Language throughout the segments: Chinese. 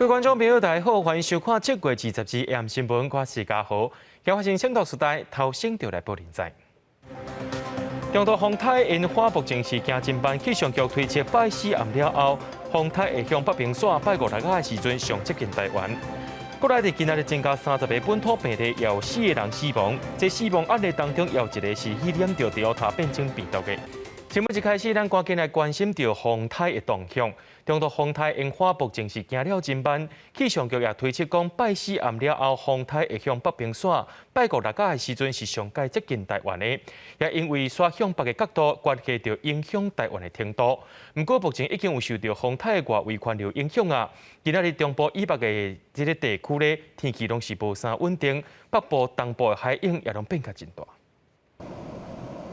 各位观众朋友，大家好，欢迎收看7月20日AM新闻，我是嘉豪。今发生省道时代，头先就来报连载。中度风台因花目前是行进班气象局推测拜四暗了后，风台会向北平线拜5、6的时阵上接近台湾。国内伫今仔日增加30个本土病例，也有4个人死亡。这死亡案例当中，也有一个是染到Delta变种病毒的。新闻一开始，咱赶紧来关心到风台的动向。中度风台因花目前是行了真慢，气象局也推测讲，拜四暗了后，风台会向北平线拜5、6的时阵是上界接近台湾的，也因为刷向北的角度，关系到影响台湾的程度。不过目前已经有受到风台的外围环流影响啊。今仔日中部以北的这个地区咧，天气拢是无啥稳定，北部、东部的海影也拢变较真大。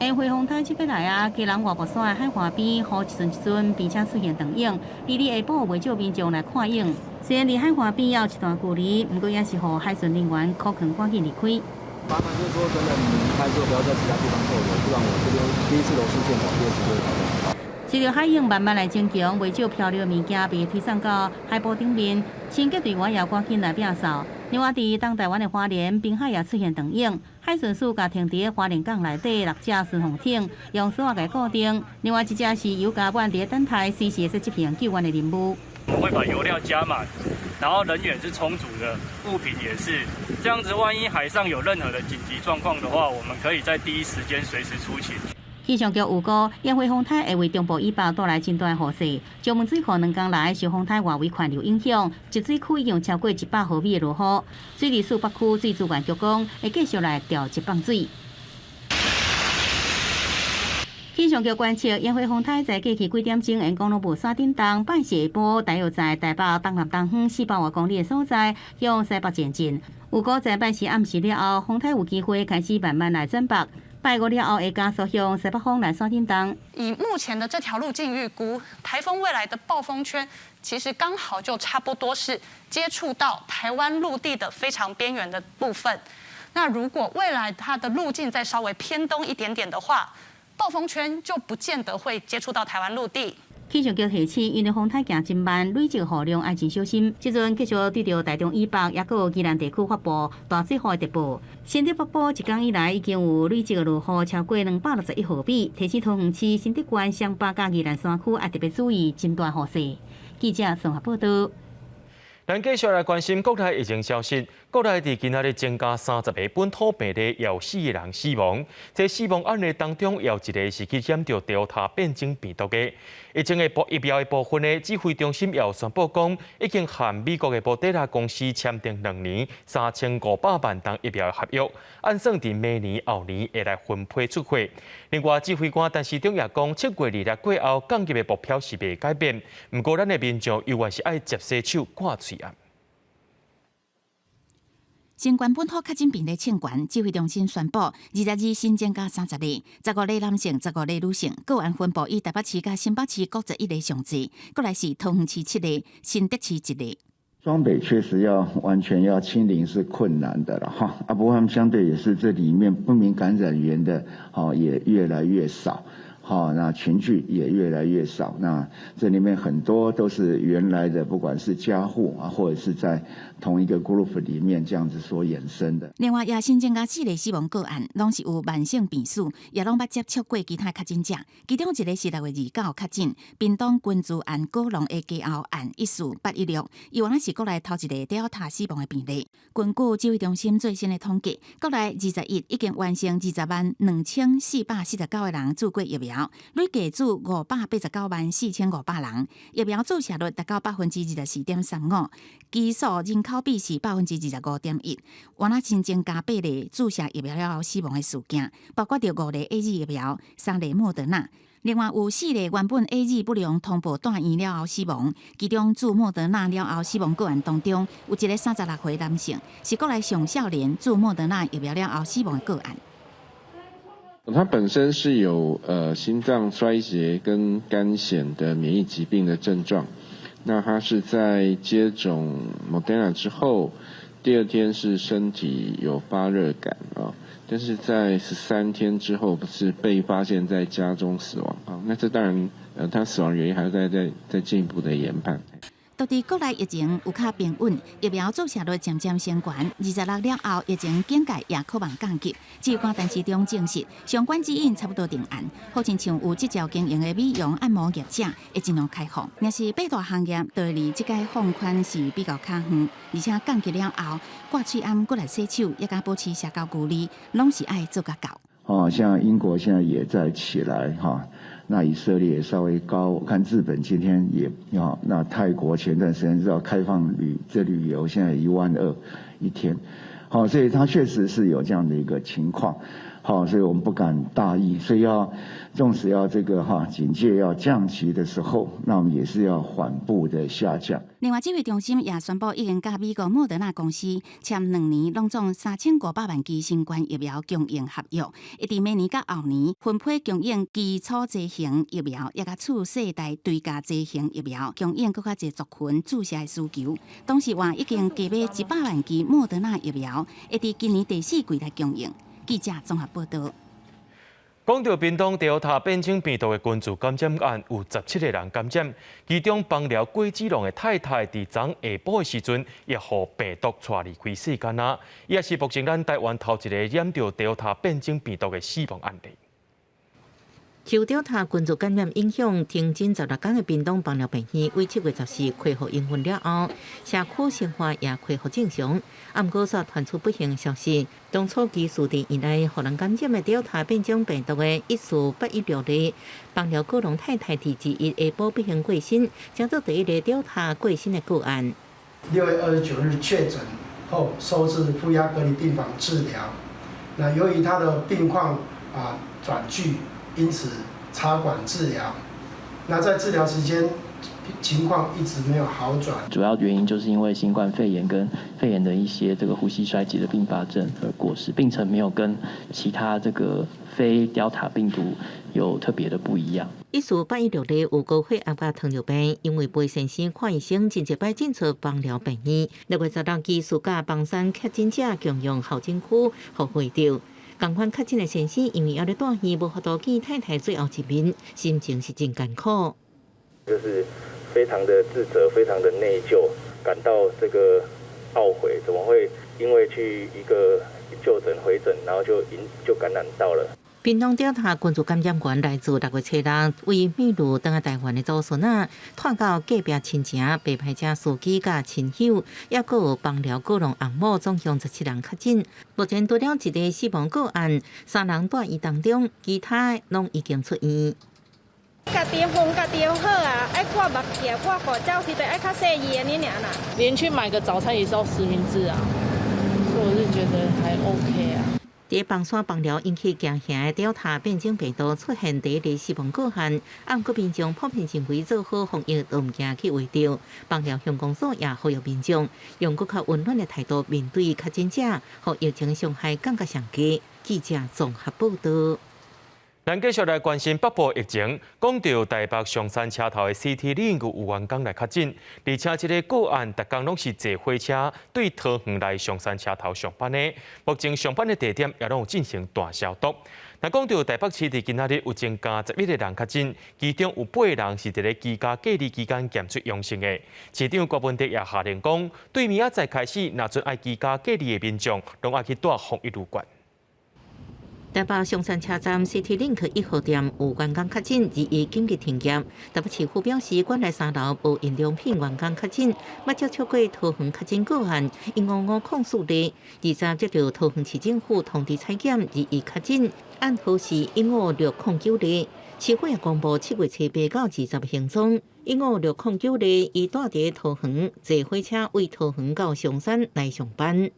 下回风台即摆来啊，基隆外部线海岸边雨一阵一阵，并且出现长影。离日下晡袂少民众来看影。虽然离海岸边要一段距离，不过也是互海巡人员可肯赶紧离开。麻烦就是说，真的你离开之后，不要在其他地方逗留，不然我这边第一次都出现，第二次就会跑掉。随着海影慢慢来增强，袂少漂流的物件被推送到海波顶面，清洁队员也赶紧来摒扫。另外，伫东台湾的花莲滨海也出现长影，海巡署甲停伫花莲港内底6只巡防艇，用绳仔固定。另外一只是油加满伫灯台，随时会执行救援的任务。我们会把油料加满，然后人员是充足的，物品也是这样子。万一海上有任何的紧急状况的话，我们可以在第一时间随时出勤。气象局预估，烟花风台会为中部以北带来真大的雨势。石门水库2天来受风台外围环流影响，集水区已经超过100毫米的落雨。水利署北区水资源局讲，会继续来调节放水。气象局观测，烟花风台在过去几点钟，沿公路部山顶东拜四下晡，大约在台北东南东方400多公里的所在，向西北前进。预估在拜四暗时了后，风台有机会开始慢慢来转北。拜5了后，会加速向西北风来山顶东。以目前的这条路径预估，台风未来的暴风圈其实刚好就差不多是接触到台湾陆地的非常边缘的部分。那如果未来它的路径再稍微偏东一点点的话，暴风圈就不见得会接触到台湾陆地。气象局提醒，因为风台行真慢，累积雨量爱真小心。即阵继续对着台中以北，也佮有宜兰地区发布大水雨的特报。新竹北部一天以来已经有累积的落雨超过261毫米，提醒桃园市、新竹县、双北甲宜兰山区要特别注意真大雨势。记者综合报道。咱继续来关心国内疫情消息。国内伫今仔日增加30个本土病例，也有4个人死亡。这死亡案例当中，也有一个是去染到Delta变种病毒的。疫情的疫苗的部分呢，指挥中心也有宣布讲，已经和美国的莫德纳公司签订2年3500万ton疫苗的合约，按算伫明年后年会来分配出货。另外，指挥官陈时中也讲，7月2日过后，降级的目标是未改变。不过，咱的民众永远是爱接洗手、挂嘴啊。新冠本土确诊病例清悬，指挥中心宣布，22日新增加30例，15例男性，15例女性，个案分布以台北市甲新北市各1例上治，过来是桃园市7例，新竹市1例。双北确实完全要清零是困难的了哈，不过他们相对也是这里面不明感染源的，也越来越少。那群聚也越来越少。那这里面很多都是原来的，不管是家户啊，或者是在同一个 group 里面这样子所衍生的。另外，也新增加4例死亡个案，拢是有慢性病史，也拢捌接触过其他确诊者。其中一个是6月29确诊，屏东君子案高龙的家后案14816，伊原来是国内头一个Delta死亡的病例。根据指挥中心最新的统计，国内20日已经完成202449个人注过疫苗。累计注5894500人，疫苗注射率达到24.35%，基数人口比是25.1%。原来新增加8例注射疫苗了后死亡的事件，包括着5例 AZ 疫苗、3例莫德纳。另外有4例原本 AZ 不良通报住院了后死亡，其中注莫德纳了后死亡个案当中，有一个36岁男性，是国内上少年注莫德纳疫苗了后死亡的个案。他本身是有心脏衰竭跟肝癣的免疫疾病的症状，那他是在接种 Moderna 之后，第2天是身体有发热感啊，但是在13天之后是被发现在家中死亡啊。那这当然他死亡原因还要再进一步的研判。当地国内疫情有较平稳，疫苗注射率渐渐升悬。26了后，疫情境界也可望降级。指挥官陈时中证实，相关指引差不多定案。好亲像有执照经营的美容按摩业者，会尽量开放。若是八大行业，就离这届放宽是比较较远，而且降级了后，挂喙暗、过来洗手，也甲保持社交距离，拢是爱做甲到。像英国现在也在起来那以色列也稍微高，我看日本今天也那泰国前段时间知道开放旅游，现在12000一天，所以它确实是有这样的一个情况，所以我们不敢大意，所以纵使要这个警戒要降级的时候，那我们也是要缓步的下降。另外，指挥中心也宣布，已经甲美国莫德纳公司签2年，拢总3500万剂新冠疫苗供应合约，一直明年到后年分配供应基础剂型疫苗，也甲次世代追加剂型疫苗供应更较侪族群注射的需求。同时，话已经加买100万剂莫德纳疫苗，会伫今年第4季来供应。记者综合报道。讲到屏东Delta变种病毒的群聚感染案，有17个人感染，其中邦寮郭子龙的太太伫昨下晡的时阵，也互病毒带离开世间啊！伊也是目前咱台湾头一个染到Delta变种病毒的死亡案例。受Delta群聚感染影响，停诊16天的屏东邦寮病院，为7月14日恢复营运了后，社区生活也恢复正常。不过，却传出不幸消息，当初基数地以来，互人感染的Delta变种病毒的14816例，邦寮高龙太太伫1日下晡不幸过身，将做第一个Delta过身的个案。6月29日确诊后，收治负压隔离病房治疗。那由于他的病况转剧。因此插管治疗，那在治疗期间情况一直没有好转。主要原因就是因为新冠肺炎跟肺炎的一些这个呼吸衰竭的并发症而过世，病程没有跟其他这个非Delta病毒有特别的不一样。14816例有高血压甲糖尿病，因为陪先生看医生，真一摆进出邦寮病院。6月16日，技术甲邦山确诊者共用候诊区互会着。同款确诊的先生，因为还在带院，无法度见太太最后一面，心情是真艰苦。就是非常的自责，非常的内疚，感到这个懊悔，怎么会因为去一个就诊回诊，然后就感染到了。屏东Delta群聚感染源来自6月7日，为秘鲁登台湾的祖孙传到隔壁亲情、被害者司机甲亲友，也佫有邦寮高龙翁某，总共17人确诊。目前除了一个死亡个案，3人在院当中，其他拢已经出院。家己烘家己好啊，爱挂目镜、挂口罩时，得爱较细意的你俩啦。连去买个早餐也是要实名制啊，所以我是觉得还 OK 啊。伫邦山邦寮引起惊吓的Delta变种病毒出现第一例死亡个案，过民众普遍认为做好防疫都唔惊去为着。邦寮乡公所也呼吁民众用更较温暖的态度面对确诊者，互疫情伤害降到上低。记者综合报道。咱继续来关心北部疫情，讲到台北上山车头的 CT 零有员工来确诊，而且这个个案逐工拢是坐火车对桃园来上山车头上班的。目前上班的地点也拢有进行大消毒。那讲到台北市伫今仔日有增加11个人确诊，其中有8个人是伫咧居家隔离期间检出阳性的。市长郭文德也下令讲，对明仔载开始，若准爱居家隔离的民众，拢爱去住防疫旅馆。台北上山车站 CT Link 1号店有员工确诊，而已紧急停业。台北市府表示，馆内3楼无印良品员工确诊，要接触过桃园确诊个案，因5504例。20接到桃园市政府通知采检，而已确诊，暗号是15609例。市府也公布7月7日到20日行踪，15609例已住伫桃园，坐火车为桃园到上山来上班。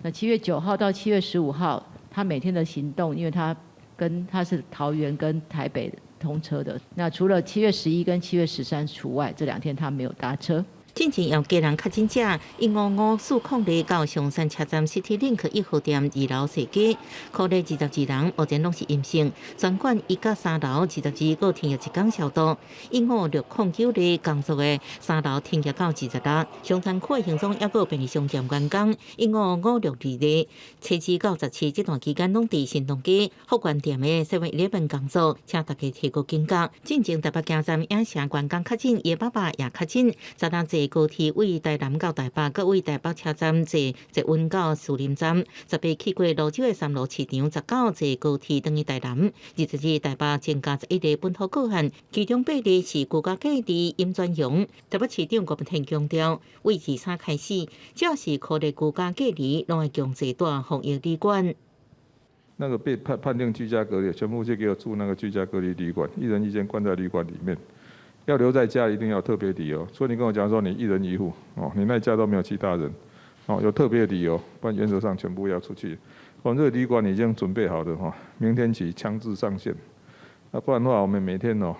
那7月9号到7月15号，他每天的行动，因为他是桃园跟台北通车的。那除了7月11跟7月13除外，这2天他没有搭车。进前要家人确诊者155控制到松山车站 CityLink 1号店2楼设计，可内22人目前拢是阴性，全馆1甲3楼22个停业1天消毒，15609例工作的3楼停业到26，松山区的行踪也有便利商店员工15562例，7至到17这段期间拢伫新东街福源店的7-11工作，请大家提高警觉。进前台北车站影城员工确诊，叶爸爸也确诊，昨日坐高铁为台南到台北，搁为台北车站坐运到士林站，18去过泸州的3路市场，19坐高铁转去台南，20日台北增加11例本土个案，其中8例是居家隔离阴转阳。台北市长郭文天强调，为23开始，只要是可内居家隔离，拢会强制住防疫旅馆。那个被判定居家隔离，全部就给我住那个居家隔离旅馆，1人1间关在旅馆里面。要留在家一定要有特别理由，所以你跟我讲说你1人1户哦，你那家都没有其他人哦，有特别理由，不然原则上全部要出去。我们这个旅馆已经准备好的哈，明天起强制上线。那不然的话，我们每天哦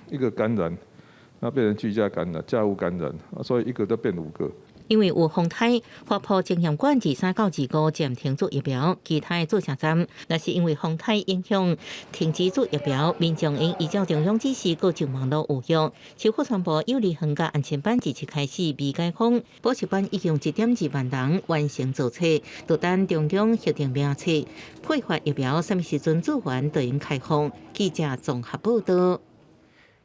一个感染，那变成居家感染、家务感染，所以一个都变5个。因为有风台，花圃精验馆23到25暂停做疫苗，其他的做车站那是因为风台影响停止做疫苗，民众应依照中央指示，各上网络预约。超过传播有利恒甲安全班即日开始未解封，补习班已经1.2万人完成注册，就等中央核定名册，配发疫苗什么时阵做完就应开放。记者综合报道。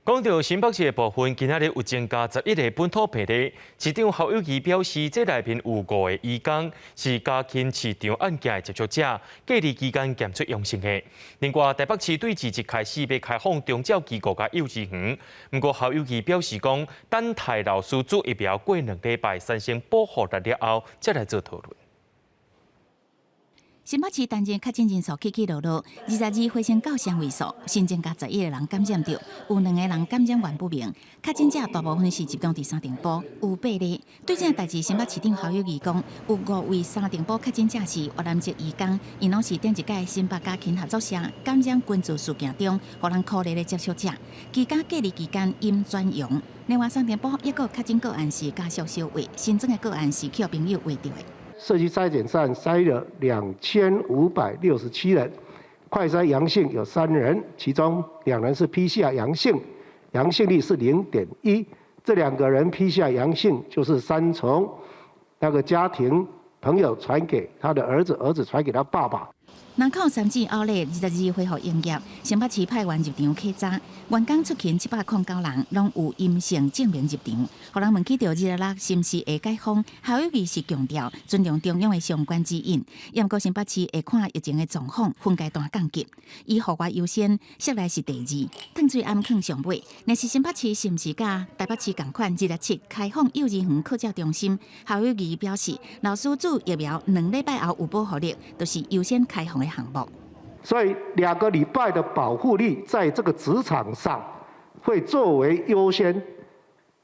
讲到新北市的部分，今仔日有增加11个本土病例。市长侯友宜表示，这内面有5个移工是家禽市场案件的接触者，隔离期间检出阳性的。另外，台北市对2日开始要开放中照机构甲幼稚园。不过，侯友宜表示讲，等待老师做疫苗过2礼拜产生保护力了后，再来做讨论。新北市单日确诊人数起起落落，22回升到双位数，新增加11个人感染到，有2个人感染源不明。确诊者大部分是集中伫三重埔，有8例。对这代志，新北市长侯友宜讲，有5位三重埔确诊者是越南籍移工，因拢是顶一届新北家禽合作社感染群聚事件中，互人可怜的接触者，居家隔离期间阴转阳。另外，三重埔一个确诊个案是家属收尾，新增的个案是去朋友围到的。社区筛检站筛了2567人，快筛阳性有3人，其中2人是 PCR 阳性，阳性率是0.1。这2个人 PCR 阳性就是3从那个家庭朋友传给他的儿子，儿子传给他爸爸。南口3级outlet22恢复营业，新北市派员入场稽查，员工出勤709人，拢有阴性证明入场。互人问起到26是毋是会解封，侯友宜是强调尊重中央的相关指引。不过新北市会看疫情的状况，分阶段降级，以户外优先，室内是第2，烫水暗藏上尾。若是新北市是毋是甲台北市同款27开放幼儿园课教中心？侯友宜表示，老师做疫苗2礼拜后有保护力，就是优先开放的项目。所以2个礼拜的保护力在这个职场上会作为优先，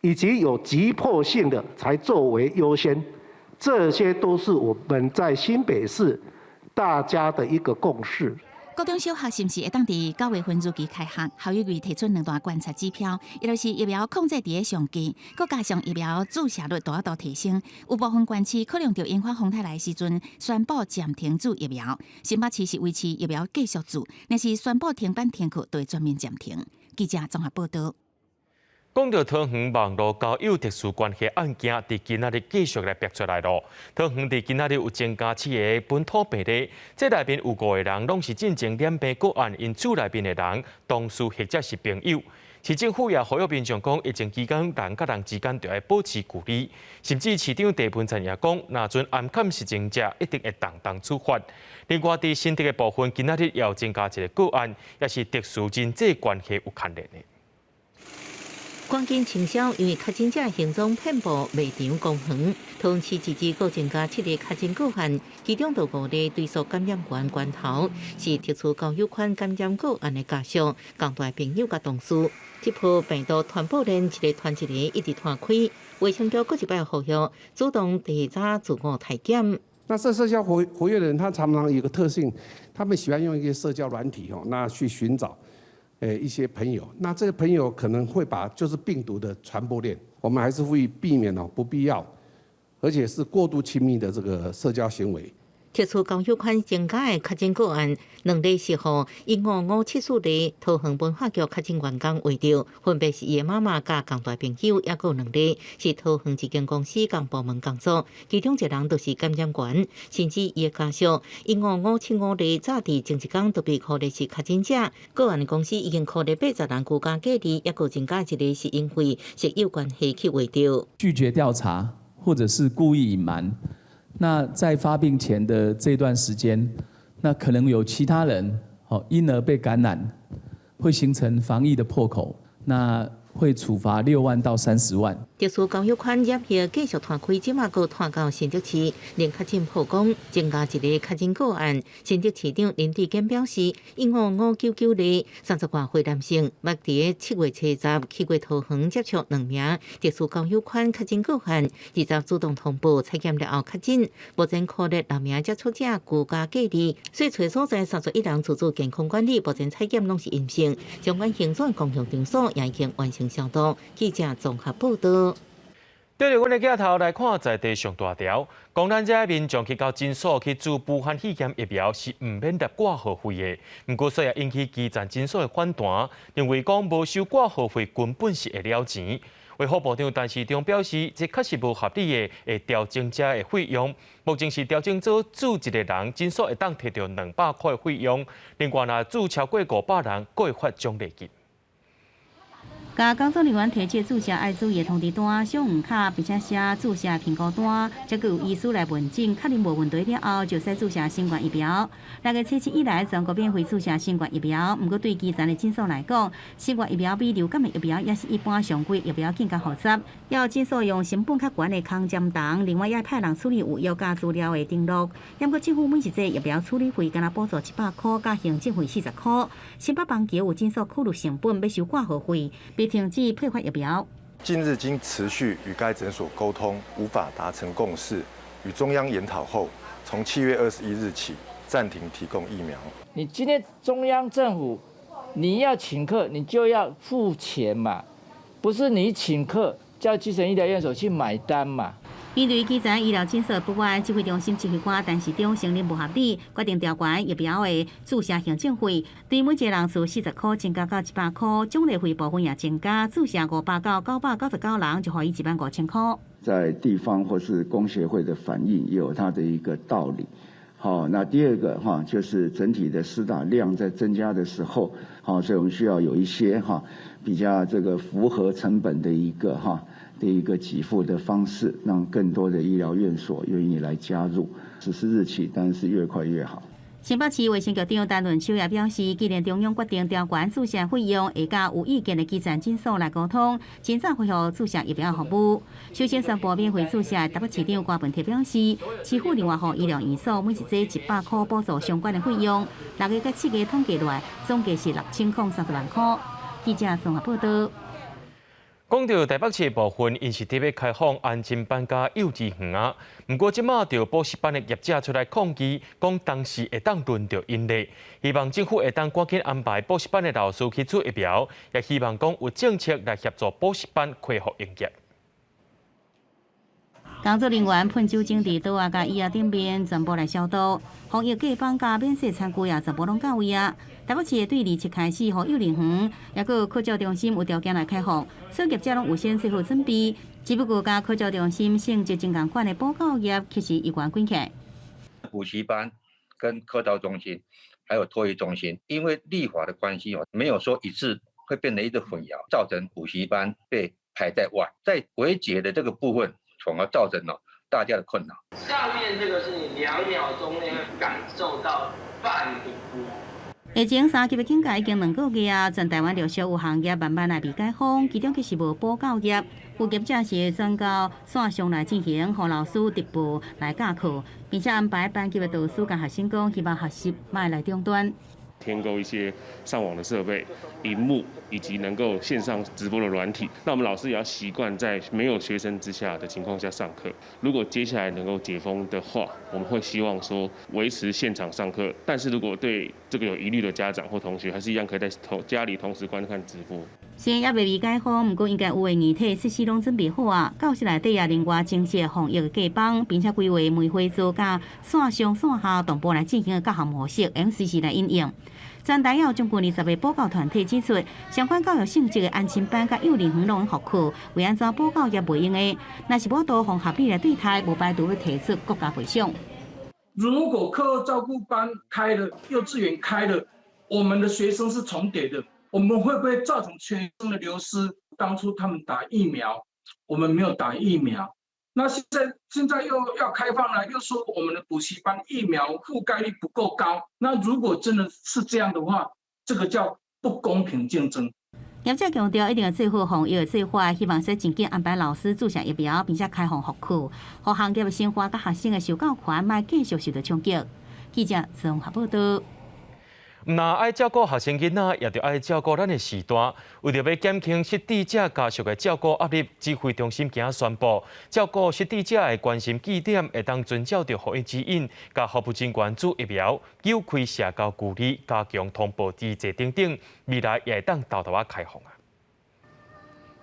以及有急迫性的才作为优先，这些都是我们在新北市大家的一个共识。高中小学是毋是会当伫9月份如期开学？侯友宜提出2段观察指标，也就是疫苗控制伫个上机，佮加上疫苗注射率大大提升。有部分县市可能就引发风台来时阵宣布暂停注疫苗。新北市是维持疫苗继续注，若是宣布停班停课，就会全面暂停。记者综合报道。讲到桃园网络交友特殊关系案件，伫今仔日继续来爆出来咯。桃园伫今仔日有增加7个本土病例，这内面有5个人拢是进前染病个案，因厝内面的人同事或者是朋友。市政府也呼吁民众讲，疫情期间人甲人之间就要保持距离，甚至市长郑文灿也讲，若准暗砍实情者，一定会当处罚。另外，伫新竹的部分，今仔日也有增加1个个案，也是特殊人际关系有牵连的。关键清消，因为确诊者行踪遍布卖场、公园，桃园市自治各增加7个确诊个案，其中有5例对属感染源源头，是特殊交友款感染个案的家属、共同朋友甲同事。这波病毒传播链一个传一个，一直传开。卫生局各一摆呼吁，主动提早自我体检。那这社交活跃的人，他常常有一个特性，他们喜欢用一些社交软体那去寻找。一些朋友，那这个朋友可能会把就是病毒的传播链我们还是呼吁避免不必要，而且是过度亲密的这个社交行为。特殊教育款增加的确诊个案，2例是以5574例桃园文化局确诊员工为着，分别是伊的妈妈甲共大朋友，也有2例是桃园一间公司共部门工作，其中1人就是感染源，甚至伊的家属15575例早伫前一天就被确认是确诊者，个案的公司已经确认80人居家隔离，也有增加1例是因为是有关黑气为着。拒绝调查或者是故意隐瞒。那在发病前的这段时间，那可能有其他人因而被感染，会形成防疫的破口，那会处罚6万到30万。特殊教育款染疫继续摊开，即马又摊到新竹市，连确诊曝光增加1例确诊个案。新竹市长林志坚表示，15599例30多岁男性，目伫7月7月桃园接触2名特殊教育款确诊个案，20主动通报采检了后确诊，目前确认2名接触者居家隔离，所找所在31人自主健康管理，目前采检拢是阴性，相关行政公共场所也已经完成消毒。记者综合报道。对着阮的镜头来看，在地上大条，讲咱遮民众去到诊所去做武汉肺炎疫苗是唔免纳挂号费的。不过，说也引起基层诊所的反弹，认为讲无收挂号费根本是会了钱。卫福部长陈时中表示，这确实无合理的会调整者的费用。目前是调整做住一个人诊所会当摕到200块的费用，另外若住超过500人，各会发奖励金。甲工作人员提出注射爱注意的通知单、小黄卡，并且写注射评估单，才有医师来问诊，确认无问题了后，就使注射新冠疫苗。6月7日以来，全国免费注射新冠疫苗。不过对基层的诊所来讲，新冠疫苗比流感的疫苗也是一般常规疫苗更加复杂，要诊所用成本较悬的空针档，另外要派人处理有药价资料的登录。不过政府每一剂疫苗处理费，敢若补助700块，加行政费40块。新北邦桥有诊所考虑成本，要收挂号费。停止配发疫苗。近日经持续与该诊所沟通，无法达成共识，与中央研讨后，从7月21日起暂停提供疫苗。你今天中央政府你要请客，你就要付钱嘛，不是你请客叫基层医疗院所去买单嘛。面对基层医疗诊所不安，指挥中心指挥官陈时中承认不合理，决定调悬疫苗的注射行政费，对每一个人次40块增加到100块，奖励费部分也增加，注射500到999人就可以15000块。在地方或是工协会的反应也有它的一个道理。好，那第二个就是整体的施打量在增加的时候，所以我们需要有一些比较这个符合成本的一个给付的方式，让更多的医疗院所愿意来加入。实施日期当然是越快越好。新北市卫生局长陈润秋也表示，既然中央决定调悬注射费用，会甲有意见的基层诊所来沟通，尽早恢复注射疫苗服务。首先宣布免费注射，台北市长郭文铁表示，市府另外予医疗院所每一剂100块补助相关的费用。6月到7月统计下来，总计是6030万块。记者综合报道。讲到台北市部分，因是特别开放安亲班加幼稚园啊。不过，即马就补习班的业者出来抗议，讲当时会当轮到因嘞，希望政府会当赶紧安排补习班的老师去做疫苗，也希望讲有政策来协助补习班恢复营业。工作人员喷酒精伫桌啊、甲椅仔顶面全部来消毒，防疫假放加免洗餐具啊，全部拢到位啊。台北市对27开始，予幼儿园也个科教中心有条件来开放，所业者拢有先做好准备。只不过，甲科教中心性质真共款的补教业，其实一关关起。补习班跟科教中心还有托育中心，因为立法的关系没有说一致，会变成一个混淆，造成补习班被排在外，在维解的这个部分，从而造成了大家的困扰。上面这个是你2秒钟内会感受到半评估。疫情3级的警戒已经2个月啊，全台湾陆续有行业慢慢来被解封，其中其实无补教业，有业者是转到线上来进行，予老师直播来教课，并且安排班级的导师甲学生讲，希望学习莫来中断。添购一些上网的设备、荧幕以及能够线上直播的软体。那我们老师也要习惯在没有学生之下的情况下上课。如果接下来能够解封的话，我们会希望说维持现场上课，但是如果对这个有疑虑的家长或同学，还是一样可以在家里同时观看直播。虽然也未解封，不过应该有的议题设施拢准备好啊。教室内底也另外增设防疫架帮，并且规划每回组甲线上线下同步来进行教学模式，用随时来应用。全台有将近20个补教团体指出，相关教育性质的安亲班甲幼儿园拢复课，为安怎补教也袂用的。若是要多方合理来对待，无排除会提出国家赔偿。如果课后照顾班开了，幼稚园开了，我们的学生是重叠的，我们会不会造成学生的流失？当初他们打疫苗，我们没有打疫苗，那现在又要开放了，又说我们的补习班疫苗覆盖率不够高。那如果真的是这样的话，这个叫不公平竞争。业者强调，一定要做好防疫的做法，希望说尽快安排老师注射疫苗，并且开放复课，让行业的生活甲学生的受教权莫继续受到冲击。记者综合报道。唔但爱照顾学生囡仔，也着爱照顾咱的时代。为着要减轻失智者家属的照顾压力，指挥中心今仔宣布，照顾失智者的关心据点会当遵照着防疫指引，甲服务人员注疫苗，有开社交距离，加强通报机制等等，未来也会当豆豆开放啊。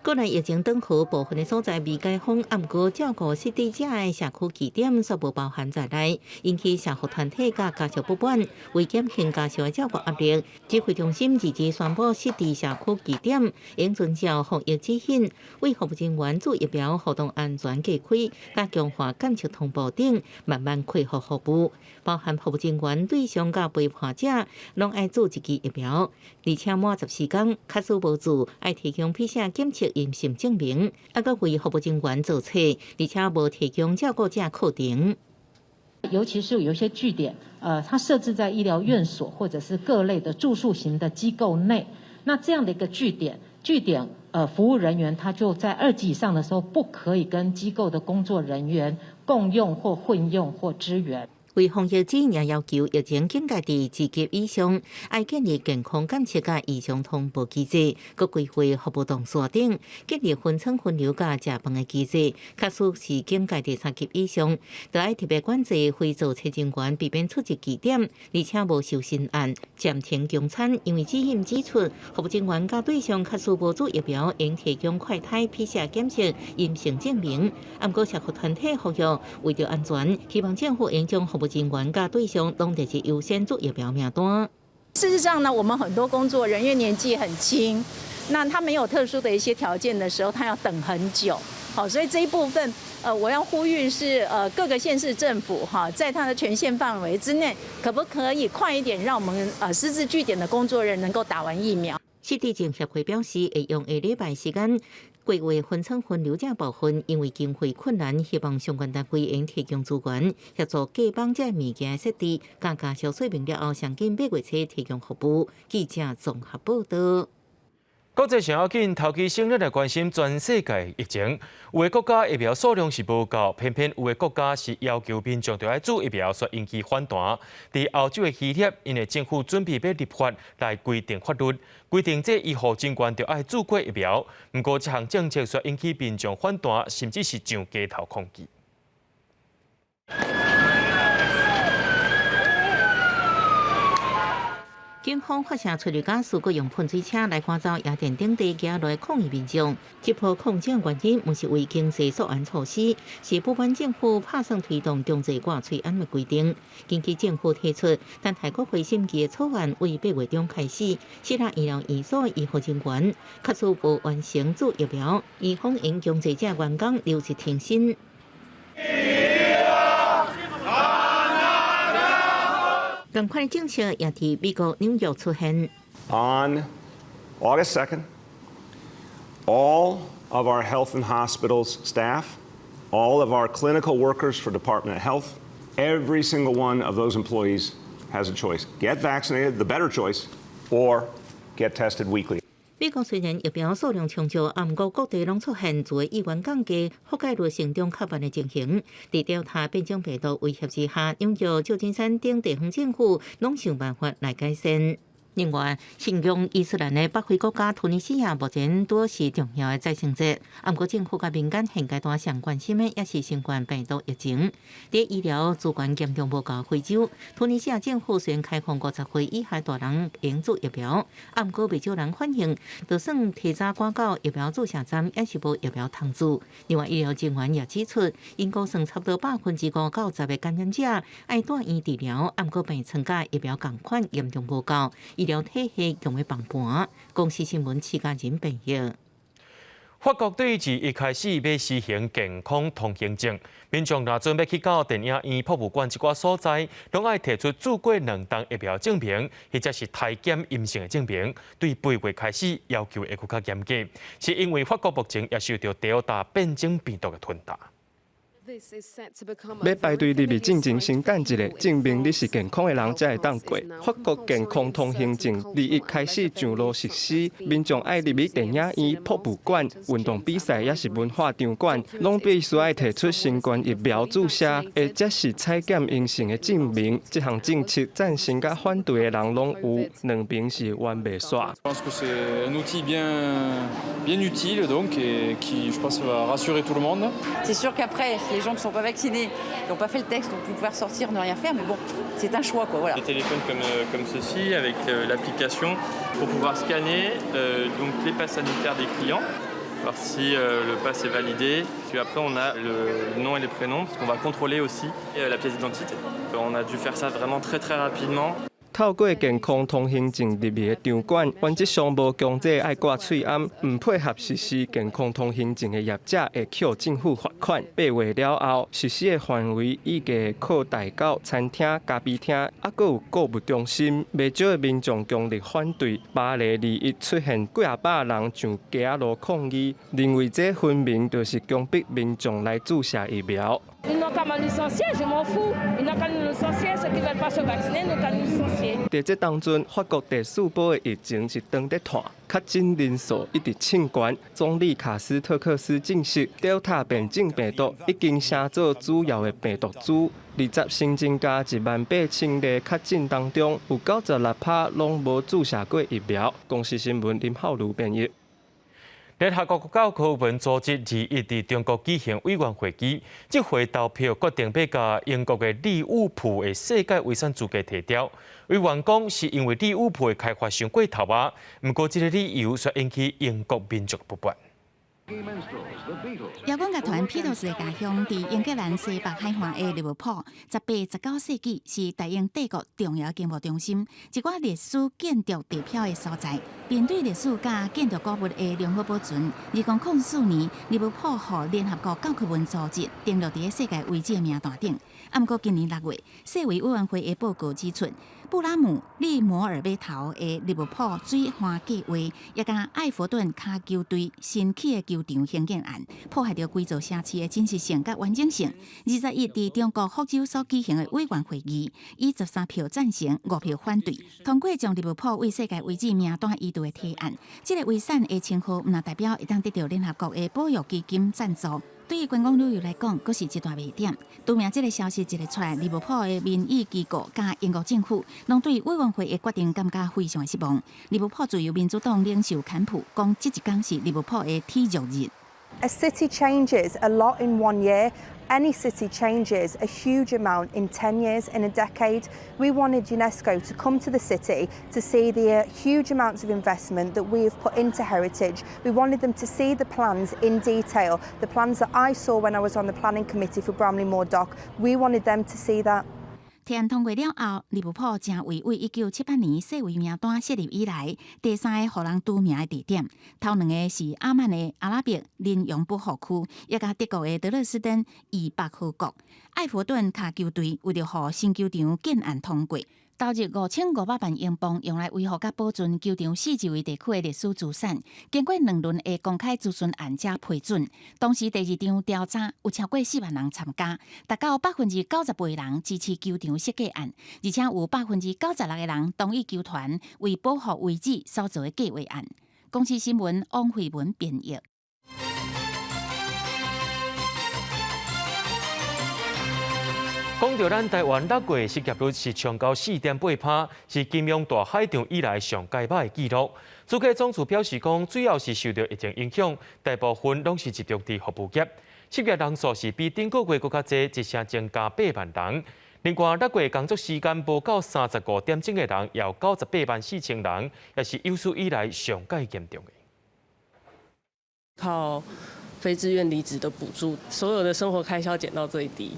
国内疫情等好，部分的所在未解封，不过照顾失智者的社区据点却无包含在内，引起社福团体甲家属不满。为减轻家属的照顾压力，指挥中心日前宣布，失智社区据点应遵照防疫指引，为服务人员注疫苗、活动安全加开、加强化监测通报等，慢慢恢复服务。包含服务人员对象甲陪伴者，拢爱注一剂疫苗，而且满14天，假使无注，爱提供PCR检测阴性证明，还佮为服务人员做册，而且无提供照顾者课程。尤其是有一些据点，它设置在医疗院所或者是各类的住宿型的机构内，那这样的一个据点服务人员他就在2级以上的时候，不可以跟机构的工作人员共用或混用或支援。为防疫指引要求疫情警戒伫2级以上，爱建立健康监测甲异常通报机制，佮规划服务动线等，建立分层分流甲食饭的机制。假使是警戒伫3级以上，就爱特别管制非做测人员，避免出入据点，而且无受新案暂停供餐。因为指引指出，服务人员甲对象假使无注疫苗，应提供快筛 PCR 检测阴性证明。不过社福团体呼吁，为着安全，希望政府应将服务人员甲对象拢得是优先做疫苗名单。事实上呢，我们很多工作人员年纪很轻，那他没有特殊的一些条件的时候，他要等很久。好，所以这一部分，我要呼吁是各个县市政府哈，在他的权限范围之内，可不可以快一点，让我们失智据点的工作人员能够打完疫苗？失智症协会表示，会用1礼拜时间规划分层分流这部分，因为经费困难，希望相关单位应提供资源，协助假帮这物件设置，加家属说明了后，上紧8月初提供服务。记者综合报道。国际上要紧，头期先来关心全世界疫情。有的国家疫苗数量是无够，偏偏有的国家是要求民众要注疫苗，所引起反弹。伫欧洲的希腊，因为政府准备要立法来规定法律，规定这医护人员要爱注过疫苗。不过，这项政策所引起民众反弹，甚至是上街头抗议。警方发射催泪ga斯，佮用喷水车来赶走夜店顶地行来抗议民众。这波抗争原因毋是为经济溯安措施，是不满政府拍算推动经济挂催安的规定。近期政府提出，但泰国会审议的草案为8月中开始，希腊医疗院所医护人员确实无完成注疫苗，以欢迎经济者员工留职停薪。同款的政策也伫美国纽约出现。On August 2nd, all of our health and hospitals staff, all of our clinical workers for Department of Health, every single one of those employees has a choice: get vaccinated, the better choice, or get tested weekly. 美国虽然疫苗数量充足，不过各地拢出现作为议员降低覆盖率成长较慢的情形。在Delta变种病毒威胁之下，纽约、旧金山等地方政府拢想办法来改善。另外，信仰伊斯兰的北非国家突尼西亚目前都是重要的再生者，不过政府甲民间现阶段上关心的也是新冠病毒疫情。在医疗资源严重无够非洲，突尼西亚政府虽然开放50岁以下大人应注疫苗，不过未少人反映，就算提早赶到疫苗注射站，也是无疫苗通知。另外，医疗人员也指出，英国算差不多5%到10%的感染者爱住院治疗，不过病床甲疫苗同款严重无够。医疗体系用的崩盘。公司新闻持家人评语。法国对自一开始要实行健康通行证，民众若准备去到电影院、博物馆一寡所在，拢爱提出做过2档疫苗证明，或者是体检阴性的证明。对8月开始要求会更加严格，是因为法国目前也受到 Delta 变种病毒的吞噬。要排队入去进前先等一下，证明你是健康的人才会当过。法国健康通行证21开始上路实施，民众爱入去电影院、博物馆、运动比赛也是文化场馆，拢必须爱提出新冠疫苗注射，或者是采检阴性的证明。这项政策赞成甲反对的人拢有，两边是完袂煞。Je pense que c'est un outil bien utile donc et qui je pense va rassurer tout le monde. C'est sûr qu'après les gens qui sont pas vaccinés, qui n'ont pas fait le texte, vont plus pouvoir sortir, ne rien faire, mais bon, c'est un choix quoi. Voilà. Des téléphones comme ceci avec l'application pour pouvoir scanner donc les passes sanitaires des clients, voir si le pass est validé. Puis après on a le nom et les prénoms parce qu'on va contrôler aussi la pièce d'identité. On a dû faire ça vraiment très rapidement. 透过健康通行证入去的场馆，原则上无强制爱挂喙罨，唔配合实施健康通行证的业者会扣政府罚款。8月了后，实施的范围预计扩大到餐厅、咖啡厅，还佫有购物中心。未少的民众强烈反对，巴黎21出现几啊百人上街仔路抗议，认为这分明就是强迫民众来注射疫苗。Ils n'ont qu'à me licencier, je m'en fous. Ils n'ont qu'à nous licencier, ceux qui ne veulent pas se vacciner, n'ont qu'à nous licencier. 在这当中，法国第4波的疫情是当在拖，确诊人数一直冲高。总理卡斯特克斯证实，Delta 变种病毒已经成做主要的病毒株。20新增加18000例确诊当中，有96%拢无注射过疫苗。公司新闻林浩如编译。联合国教科文组织21伫中国举行委员会议，这回投票决定要甲英国的利物浦的世界遗产资格提掉。委员讲是因为利物浦的开发伤过头啊，不过这个理由却引起英国民众不满。摇滚乐团披头士的家乡伫英格兰西北海岸的利物浦，18、19世纪是大英帝国重要经贸中心，一寡历史建筑地标的所在。面对历史甲建筑古物的良好保存，2004年利物浦互联合国教科文组织登录伫世界遗址的名单顶。不过今年6月，世卫委员会的报告指出，布拉姆利摩尔码头的利物浦水岸计划，也甲艾佛顿骹球队新起的球场兴建案，破坏着规座城市的真实性甲完整性。21伫中国福州所举行的委员会议，以13票赞成、5票反对，通过将利物浦为世界遗址名单移除的提案。这个遗产的称呼，不代表会当得到联合国的保育基金赞助。对于观光旅游来讲，佫是一大卖点。拄命这个消息一个出来，利物浦的民意机构加英国政府，拢对委员会的决定感觉非常的失望。利物浦自由民主党领袖坎普讲，这一天是利物浦的体育日。A city changes a lot in 1 year. Any city changes a huge amount in 10 years, in a decade. We wanted UNESCO to come to the city to see the huge amounts of investment that we have put into heritage. We wanted them to see the plans in detail, the plans that I saw when I was on the planning committee for Bramley Moor Dock. We wanted them to see that. 提案通过了后，利物浦成为1978年世卫名单设立以来第3个互人除名的地点。头2个是阿曼的阿拉伯领养保护区，也甲德国的德勒斯登伊巴赫国。艾佛顿卡球队为了互新球场建案通过，投入5500万英镑，用来维护甲保存球场4周围地区的历史资产。经过2轮的公开咨询案才批准。当时第2场调查有超过4万人参加，达到98%的人支持球场设计案，而且有96%的人同意球团为保护遗址所做的计划案。公司新闻王慧文编译。讲到咱台湾6月失业率是冲到4.8%，是金融大海潮以来上界歹的纪录。主计总处表示讲，主要是受到疫情影响，大部分拢是集中伫服务业，失业人数是比顶个月更加侪，一成增加8万人。另外，6月工作时间无到35点钟的人，也有98万4千人，也是有史以来上界严重的。靠非自愿离职的补助，所有的生活开销减到最低。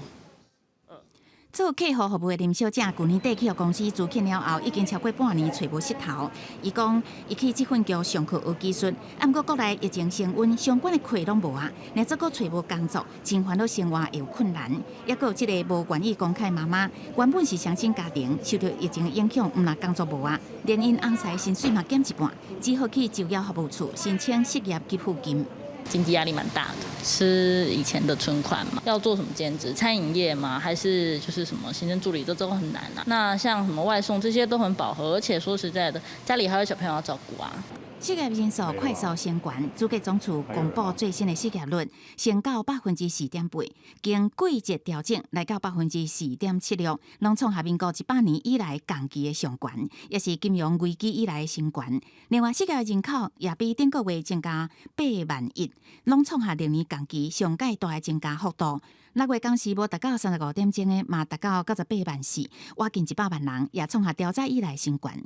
做客户服务的林小姐，去年底去互公司租聘了后，已经超过半年找无势头。伊讲，伊去这份局上课学技术，啊，不过国内疫情升温，相关的课拢无啊，连做个找无工作，真烦恼生活也有困难。也有这个无愿意公开妈妈，原本是双薪家庭，受到疫情的影响，毋若工作无啊，连因翁婿薪水嘛减一半，只好去就业服务处申请失业给付金。经济压力蛮大的，吃以前的存款嘛，要做什么兼职？餐饮业吗？还是就是什么行政助理，这都很难啊。那像什么外送这些都很饱和，而且说实在的，家里还有小朋友要照顾啊。失业人数快速升悬，主计总处公布最新的失业率升到4.8%，经季节调整来到4.76%，拢创下民国100年以来同期的上悬，也是金融危机以来的新悬。另外，失业人口也比顶个月增加8万1，拢创下历年同期上界大的增加幅度。6月工时无达到35点钟的，嘛达到98万4，挖近100万人，也创下调查以来新悬。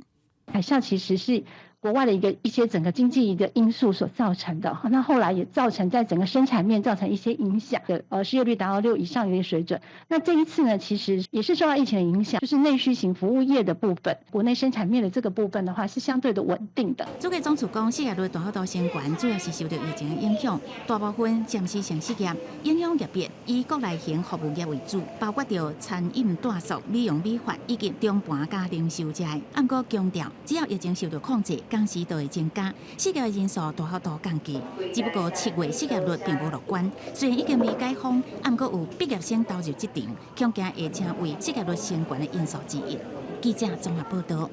海啸其实是国外的一些整个经济一个因素所造成的，那后来也造成在整个生产面造成一些影响的，失业率达到6以上的一个水准。那这一次呢，其实也是受到疫情的影响，就是内需型服务业的部分，国内生产面的这个部分的话是相对的稳定的。主计总处讲，失业率大幅度升悬，主要是受到疫情的影响，大部分暂时性失业，影响业别以国内型服务业为主，包括着餐饮、住宿、美容美发以及中盘加零售业。不过强调，只要疫情受到控制，工时都会增加，失业人数大幅度降低。只不过7月失业率并无乐观，虽然已经未解封，不过有毕业生投入职场，恐惊会成为失业率升悬的因素之一。记者综合报道。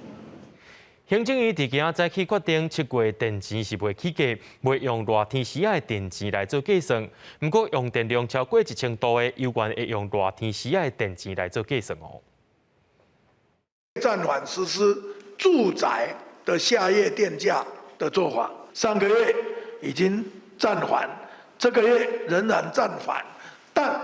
行政院伫今早起决定，7月电钱是袂起价，袂用热天时的电钱来做计算。不过用电量超过1000度的，有关会用热天时的电钱来做计算哦。暂缓实施住宅的夏夜电价的做法，上个月已经暂缓，这个月仍然暂缓，但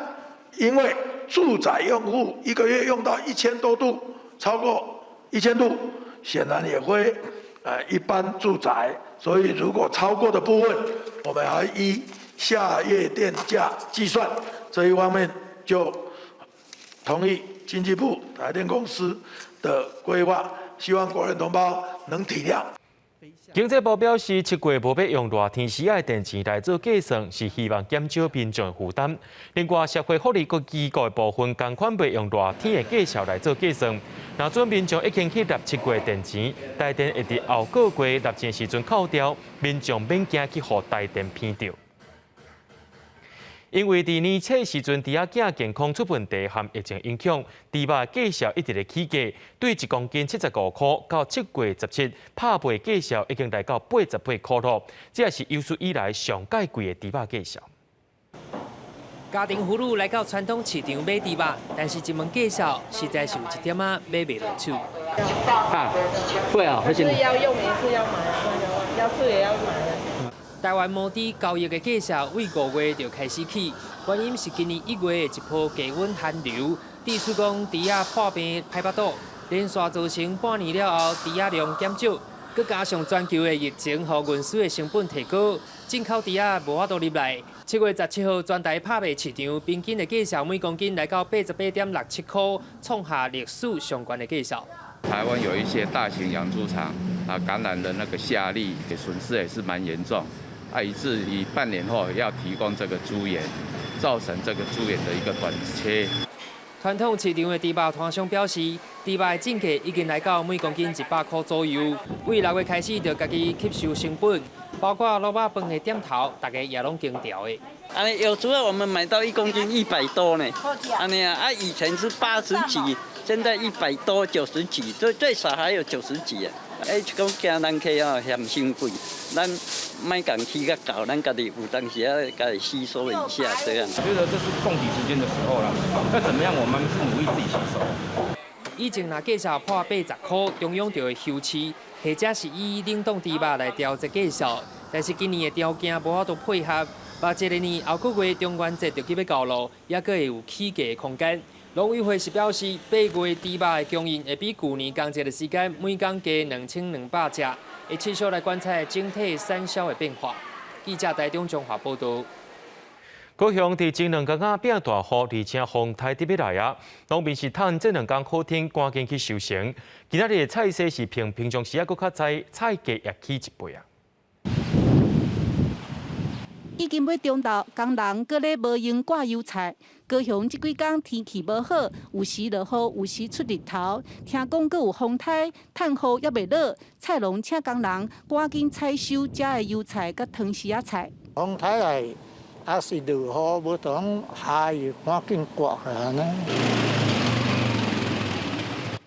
因为住宅用户一个月用到1000多度，超过1000度，显然也会一般住宅，所以如果超过的部分，我们还依夏夜电价计算，这一方面就同意经济部台电公司的规划，希望国人同胞能体谅。经济部表示，7月无要用热天时的电钱来做计算，是希望减少民众负担。另外，社会福利局机构的部分同款袂用热天的计效来做计算。若准民众已经去纳7月电钱，台电会伫后个月纳钱时阵扣掉，民众免惊去互台电骗到。因为伫年初时阵，猪仔健康出问题和疫情影响，猪肉价销一直咧起价，对1公斤75块，到7月17，拍卖价销已经来到88块了，这也是有史以来上介贵的猪肉价销。家庭妇女来到传统市场买猪肉，但是一问价销实在是有一点仔买袂落手。会啊，而且是要用也是要买，要吃也要买。台湾毛猪交易的价销为5月就开始起，原因是今年1月的一波低温寒流，致使讲猪仔破病歹腹肚，连续造成半年了后猪仔量减少，佮加上全球的疫情和运输的成本提高，进口猪仔无法度入来。7月17号，全台拍卖市场平均的价销每公斤来到88.67块，创下历史上悬的价销。台湾有一些大型养猪场感染的那个下痢的损失也是蛮严重。以至于半年后要提供这个猪源，造成这个猪源的一个短缺。传统市场的猪肉摊商表示，猪肉的进价已经来到每公斤100块左右。为6月开始就家己吸收成本，包括卤肉饭的点头，大家也拢经调的。有时候我们买到1公斤100多呢，以前是80几，现在100多90几，最少还有90几啊。讲惊人客嫌伤贵，咱麦港去个搞，咱家己有当时要家己吸收一下这样。我觉得这是供体时间的时候了，那怎么样？我们是努力自己吸收。以前若价钱破80块，中央就会休市，或者是以冷冻猪肉来调节价钱。但是今年的条件无法度配合，目前年后个月中元节就去要到咯，也阁会有起价的空间。农委会是表示，8月猪肉的供应会比去年同节的时间每天加2200只，会持续来观察整体产销的变化。记者台中中华报道。高雄伫前2天变大雨，而且风台特别来啊，农民是趁这2天好天，赶紧去收成。今仔日的菜色是平常时还佫较早，菜价也起1倍啊。已经要中昼，工人搁咧无用挂油菜。高雄这几天天气无好，有时落雨，有时出日头。听讲搁有风台，趁雨也未落，菜农请工人赶紧采收遮的油菜甲汤丝仔菜。风台来，也是落雨，无当下雨赶紧刮下安尼。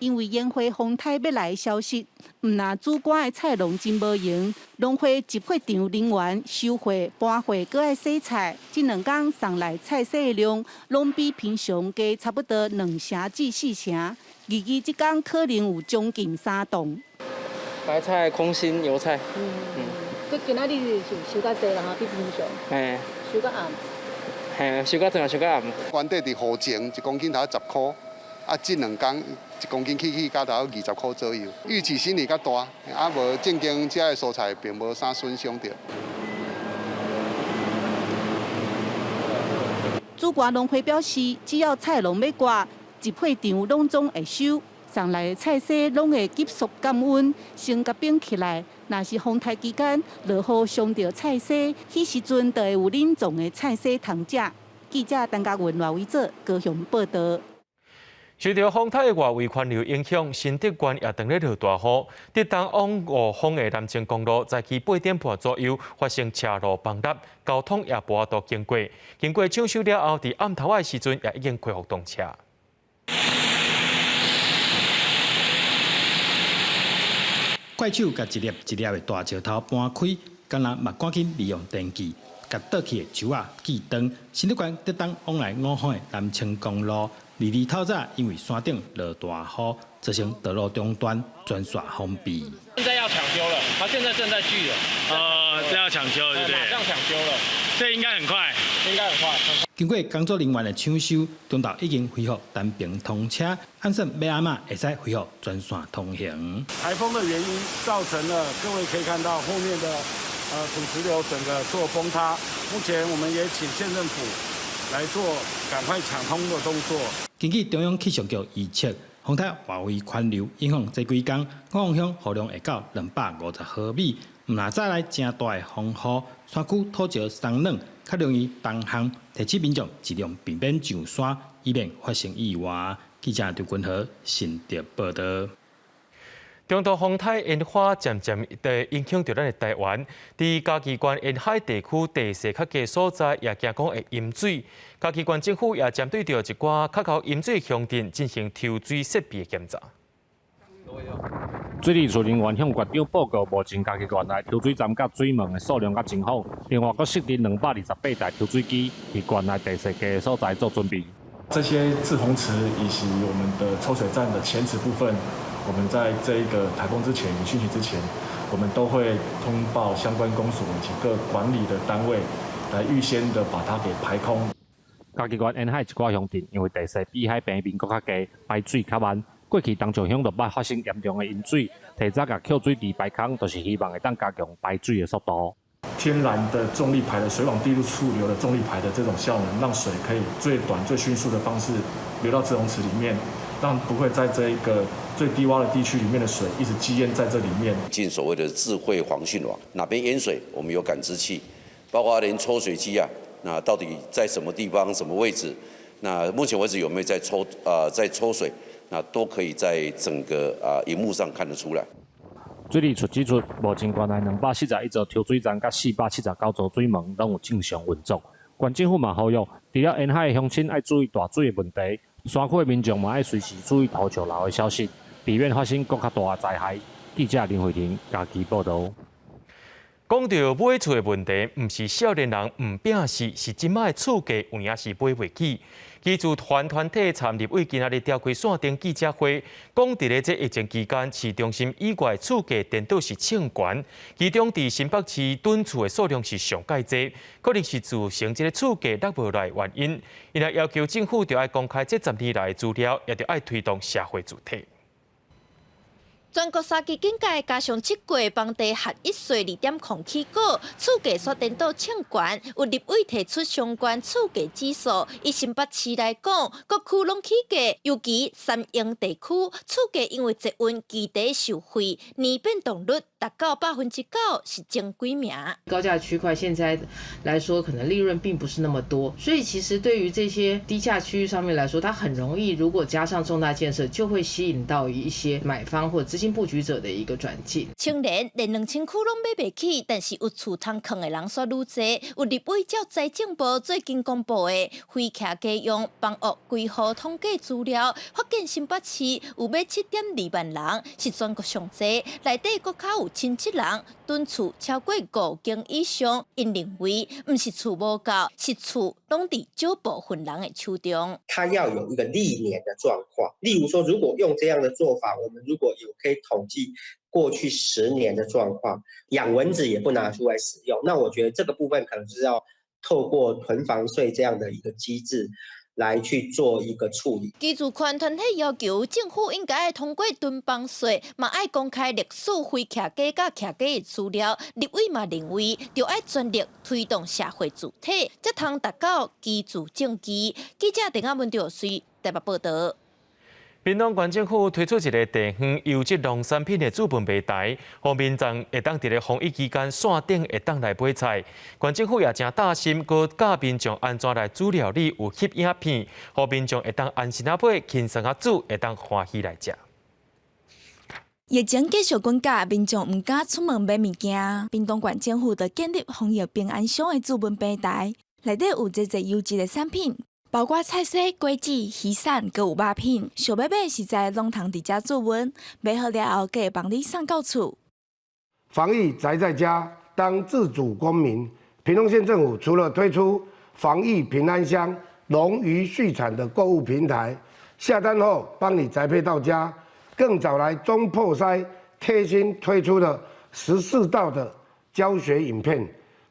因为烟花风台要来的消息，毋但主管的菜农真无闲，农会集会场人员收货、搬货，搁爱洗菜。这2天送来菜色的量，拢比平常加差不多2成至4成。预计这天可能有将近3吨。白菜、空心、油菜。这今仔日是收较济啦，哈，比平常。嘿。收较暗。嘿，收较长，收较暗。原底伫雨前1公斤头10块，啊，这2天1公斤起加到20块左右。预期心理较大，啊无正经遮的蔬菜并无啥损伤着。主管农会表示，只要菜农要刮，集会场拢总会收。送来的菜色拢会急速降温，先甲冰起来。若是风台期间落雨伤着菜色，迄时阵就会有冷冻的菜色通食。记者陈嘉文、赖伟做高雄报道。受到风台的外围环流影响，新竹县也当咧落大雨。伫东往五峰的南清公路，早起8点半左右发生车路崩塌，交通也无法度经过。经过抢修了后，伫暗头的时阵也已经恢复通车。怪手甲一粒一粒的大石头搬开，工人嘛赶紧利用电锯，甲倒去的树仔锯断。新竹县伫东往来五峰的南清公路，2透早因为山顶落大雨，造成道路中断，专线封闭。现在要抢修了，他现在正在锯了。这要抢修了，对不对？马上抢修了，这应该很快，应该很快。经过工作人员的抢修，中道已经恢复单边通车，按算要安怎会使恢复专线通行。台风的原因造成了各位可以看到后面的土石流整个做崩塌。目前我们也请县政府来做赶快抢通的动作。根据中央气象局预测，风台外围环流影响这几天，五峰乡雨量会到250毫米。毋但再来正大的风雨，山区土石松软，较容易东航，提醒民众尽量避免上山，以免发生意外。记者刘君和新竹报道。中度风台烟花渐渐地影响到咱的台湾，伫嘉义县沿海地区地势较低所在，也惊讲会淹水。嘉义县政府也针对着一寡较高淹水乡镇进行抽水设备的检查。水利处人员向县长报告，目前嘉义县内抽水站甲水门的数量甲情况，另外阁设置228台抽水机，伫县内地势低的所在做准备。这些滞洪池以及我们的抽水站的前池部分，我们在这一个台风之前、汛期之前，我们都会通报相关公所以及各管理的单位，来预先的把它给排空。嘉义县沿海一寡乡镇因为地势比海平面搁较低，排水较慢。过去东石乡就捌发生严重的淹水，提早甲扣水池排空，就是希望会当加强排水的速度。天然的重力排的水往地入处流的重力排的这种效能，让水可以最短、最迅速的方式流到滞洪池里面，让不会在这一个最低洼的地区里面的水一直积淹在这里面。进所谓的智慧防汛网，哪边淹水，我们有感知器，包括连抽水机啊，那到底在什么地方、什么位置？那目前为止有没有在抽水？那都可以在整个荧幕上看得出来。水利处指出，目前县内241座抽水站甲479座水门拢有正常运作。县政府嘛呼吁，除了沿海的乡亲爱注意大水的问题，山区的民众嘛爱随时注意土石流的消息，避免发生更较大的灾害。记者林慧婷嘉义报道。讲到买厝的问题，唔是少年人唔摒事，是即摆厝价有影是买袂起。基助团体参立为今仔日召开线顶记者会，讲伫咧这疫情期间，市中心以外厝价颠倒是抢悬，其中伫新北市囤厝的数量是上界多，可能是造成这个厝价落无来原因。因也要求政府就要公开这10年来的资料，也就要推动社会主体。全国3期警戒加上7月房地合一税2.0起果，厝价煞颠倒抢悬。有立委提出相关厝价指数，以新北市来讲，各区拢起价，尤其三英地区厝价因为节温基地受惠，年变动率达到9%，是前几名。高价区块现在来说，可能利润并不是那么多，所以其实对于这些低价区域上面来说，它很容易，如果加上重大建设，就会吸引到一些买方或资金布局者的一个转进。青年连2000区拢买不起，但是有厝通囥的人却愈多。有立委照财政部最近公布的非客家用房屋规划统计资料，发现新北市有买7.2万人，是全国上多，内底国家有7人囤厝超过5间以上。因认为不是厝无够，是厝拢伫少部分人的手中。它要有一个历年的状况，例如说，如果用这样的做法，我们如果有可以统计过去10年的状况，养蚊子也不拿出来使用，那我觉得这个部分可能是要透过囤房税这样的一个机制来去做一个处理。基主权团体要求政府应该通过囤房税，嘛爱公开历史非客家甲客家的资料。立委嘛认为，就要全力推动社会主体，才通达到基主政绩。记者陈阿文调随台北报道。屏东县政府推出一个地方优质农产品的主办平台，让民众会当伫咧防疫期间线顶会当来买菜。县政府也正大心，佮教民众安怎来煮料理，有翕影片，让民众会当安心啊买，轻松啊煮，会当欢喜来食。疫情继续滚价，民众唔敢出门买物件。屏东县政府就建立防疫平安箱的主办平台，内底有侪优质的产品。包括菜色、果子、鱼产，佮有肉品。想要买实在拢通伫遮做文，买好了后，佮会帮你送到厝。防疫宅在家，当自主公民。屏东县政府除了推出防疫平安箱、农渔畜产的购物平台，下单后帮你宅配到家，更找来中破塞贴心推出了14道的教学影片，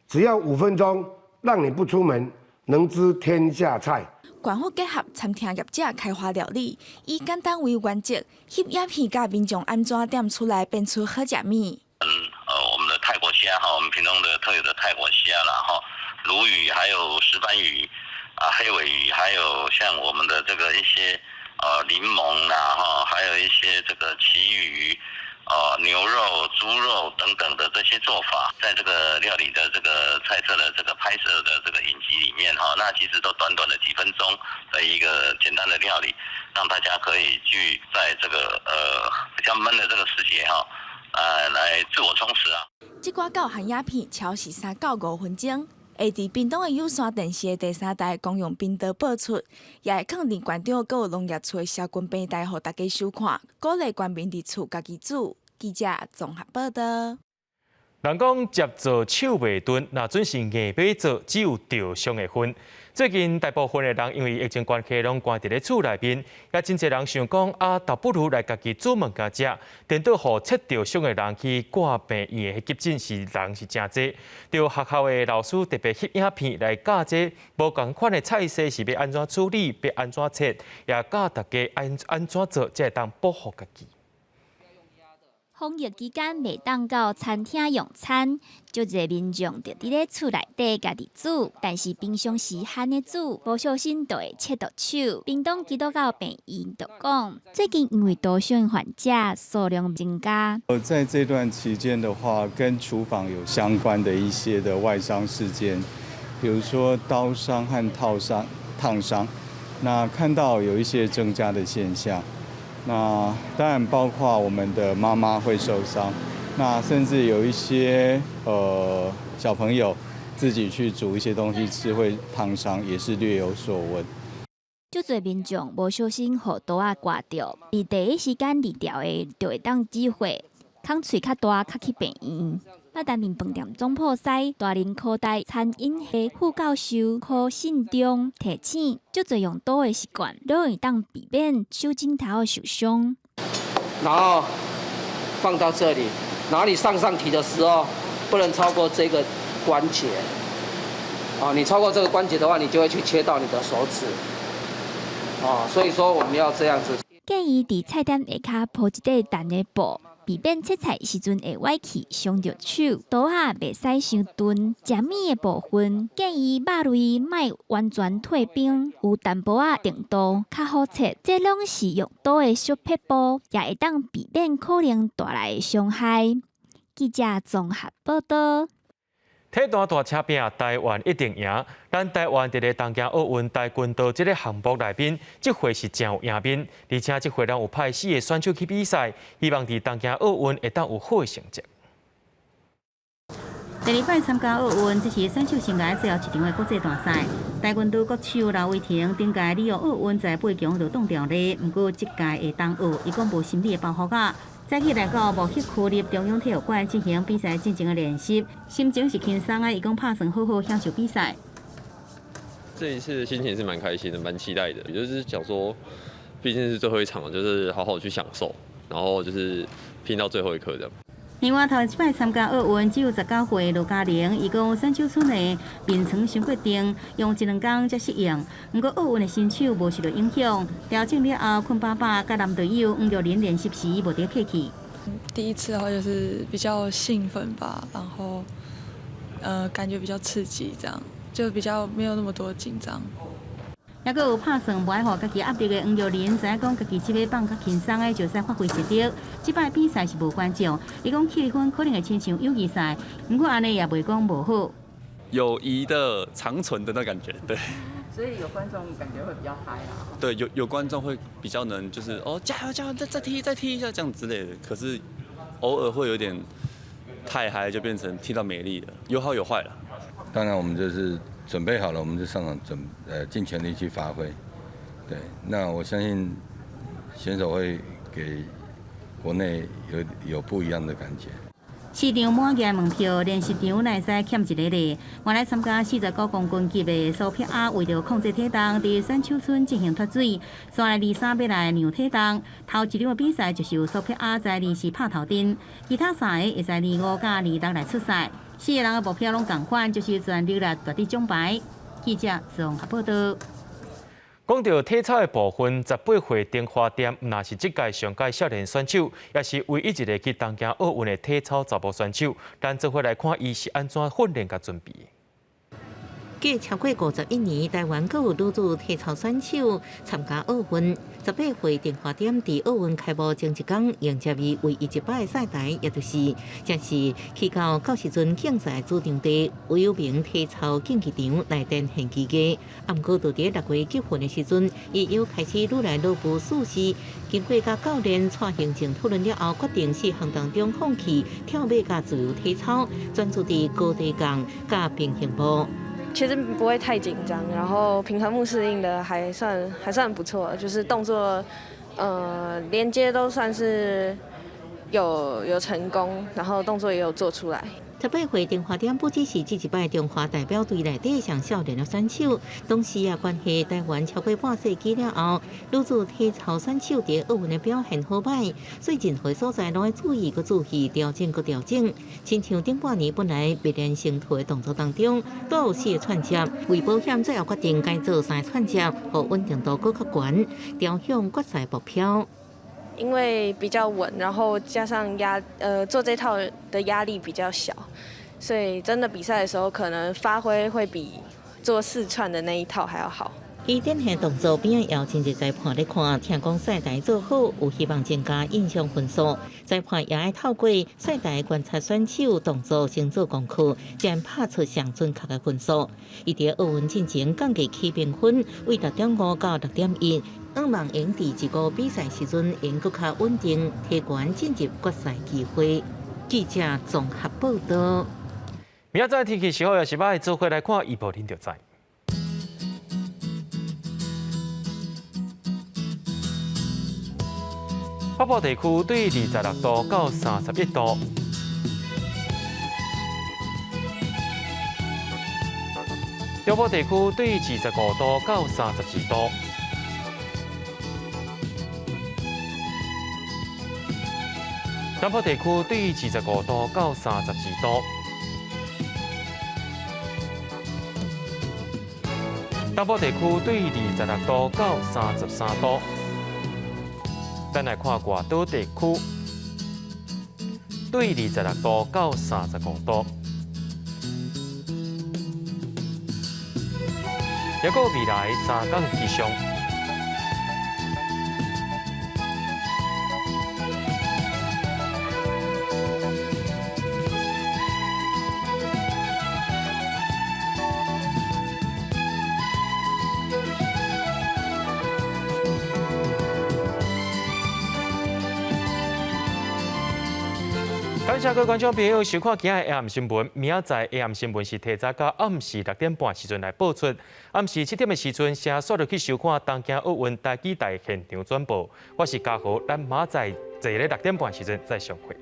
只要5分钟，让你不出门能知天下菜。县府结合餐厅业者开发料理，以简单为原则，翕影片教民众安怎点出来变出好食物。我们的泰国虾哈，我们屏东的特有的泰国虾啦哈，鲈鱼还有石斑鱼啊，黑尾鱼，还有像我们的这个一些柠檬啦哈，还有一些这个旗鱼。牛肉、猪肉等等的这些做法，在这个料理的这个菜色的这个拍摄的这个影集里面哈，那其实都短短的几分钟的一个简单的料理，让大家可以去在这个比较闷的这个时节哈，来自我充实啊。这挂教学影片超时3到5分钟，会伫屏东的有线电视的第3台公用频道播出，也会放伫县长佮农业处的社群平台，互大家收看，鼓励县民伫厝家己煮。记者综合报道。人讲接做手袂钝，那准是硬买做，只有钓上的份。最近大部分的人因为疫情关系，拢关伫咧厝内面，也真侪人想讲倒不如来家己煮物件食。颠倒互切钓上的人去挂病院的急诊是人是真多。着学校的老师特别翕影片来教这无共款的菜色是要安怎处理，要安怎切，也教大家安怎做，才会当保护家己。防疫期间袂当到餐厅用餐，足侪民众就伫咧厝内底家己煮，但是平常时罕的煮，无小心就会切到手。屏东基督教病院就讲，最近因为多项患者数量增加，在这段期间的话，跟厨房有相关的一些的外伤事件，比如说刀伤和烫伤，那看到有一些增加的现象。那当然包括我们的妈妈会受伤，那甚至有一些小朋友自己去煮一些东西吃会烫伤，也是略有所闻。足侪民众无小心互刀仔刮着，伫第一时间离掉的就会当机会，空喙较大，较去病院。八达面饭店总铺师大林科大餐饮系副教授柯信忠提醒，足侪用刀的习惯，都会当避免手指头受伤。然后放到这里，然后你上提的时候，不能超过这个关节。你超过这个关节的话，你就会去切到你的手指。所以说我们要这样子。建议伫菜单下骹铺一块单的布。避免切菜时阵会歪去伤着手，刀仔袂使伤钝。食米的部分建议肉类莫完全退冰，有淡薄仔程度较好切。这拢是用刀的小撇步，也会当避免可能带来的伤害。记者综合报道。体坛大车拼，台湾一定赢。咱台湾伫咧东京奥运跆拳道这个项目内面，这回是真有赢面，而且这回咱有派4个选手去比赛，希望伫东京奥运会当有好的成绩。第二摆参加奥运，这是选手生涯最后一场的国际大赛。跆拳道国手刘伟霆，顶届里约奥运在8强就挡掉咧，不过这届会当学，伊讲无心理的包袱啊。早起来到无锡区立中央体育馆进行比赛进前的练习，心情是轻松啊，伊讲拍算好好享受比赛。这一次的心情是蛮开心的，蛮期待的，也就是想说，毕竟是最后一场，就是好好去享受，然后就是拼到最后一刻这样。另外，头一摆参加奥运只有19岁罗嘉玲，伊讲选手村的病床伤决定，用1、2天才适应。不过奥运的新手无受到影响，调整了后，困爸爸甲男队友黄玉玲练习时无得客气。第一次的话就是比较兴奋吧，然后感觉比较刺激，这样就比较没有那么多紧张。还佫有拍算无爱互家己压力的黄玉玲，知影讲家己这个放较轻松的，就使发挥实力。这摆比赛是无观众，伊讲气氛可能会亲像友谊赛，不过安尼也袂讲无好。友谊的长存的那感觉，对。所以有观众感觉会比较嗨啊。对，有观众会比较能就是加油加油，再踢一下这样之类的。可是偶尔会有点太嗨，就变成踢到没力了，有好有坏了。当然我们就是准备好了，我们就上场尽全力去发挥。对，那我相信选手会给国内有不一样的感觉。市场满额门票，练习场内使欠一个咧。原来参加49公斤级的苏碧雅，为着控制体重，伫选手村进行脱水，刷来2、3要来量体重。头一场的比赛就是由苏碧雅在2时拍头阵，其他3个会在2、5甲2、6来出赛。4个人的目标拢同款，就是全力来夺得奖牌。记者综合报道。讲到体操的部分，18岁丁华店毋但是这届上届少年选手，也是唯一一个去东京奥运的体操查某选手。咱做伙来看，伊是安怎训练甲准备。继超过51年，台湾阁有女子体操选手参加奥运。18岁丁华店伫奥运开幕前一天，迎接伊唯一一摆的赛台，也就是正是去到到时阵竞赛主场地魏有明体操竞技场来展现技艺。不过，到伫6月结婚的时阵，伊又开始愈来愈无自信。经过甲教练蔡行政讨论了后，决定4项当中放弃跳马甲自由体操，专注伫高低杠甲平衡木。其实不会太紧张，然后平衡木适应的还算不错，就是动作，连接都算是有成功，然后动作也有做出来。18岁丁华店不只是这一摆中华代表队内底上少年的选手，同时也关系台湾超过半世纪了后，女子体操选手伫奥运的表现好歹，所以任何所在拢要注意佮注意，调整佮调整。亲像顶半年本来必然成退的动作当中，都有4个串接，为保险最后决定改做3个串接，互稳定度更较悬，朝向决赛目标。因为比较稳，然后加上做这套的压力比较小，所以真的比赛的时候可能发挥会比做4串的那一套还要好。伊典型动作边也真侪裁判咧看，听讲赛台做好，有希望增加印象分数。裁判也爱透过赛台观察选手动作，先做功课，才拍出上准确的分数。伊伫奥运进前降低起评分，为6.5到6.1。希望赢伫一个比赛时阵，赢更较稳定，提悬进入决赛机会。记者综合报道。明仔载天气时好，也是歹，做伙来看预报天就知。北部地区对26度到31度，中部地区对25度到32度。南部地区对25度到32度。东部地区对26度到33度。咱来看外岛地区，对26度到35度。还有未来3天气象。感谢各位观众朋友收看今日 AM 新闻。明仔载 AM 新闻是提早到暗时6点半时阵来播出，暗时7点的时阵，请锁落去收看东京奥运台记台现场转播。我是嘉豪，咱明仔载坐咧6点半时阵再相会。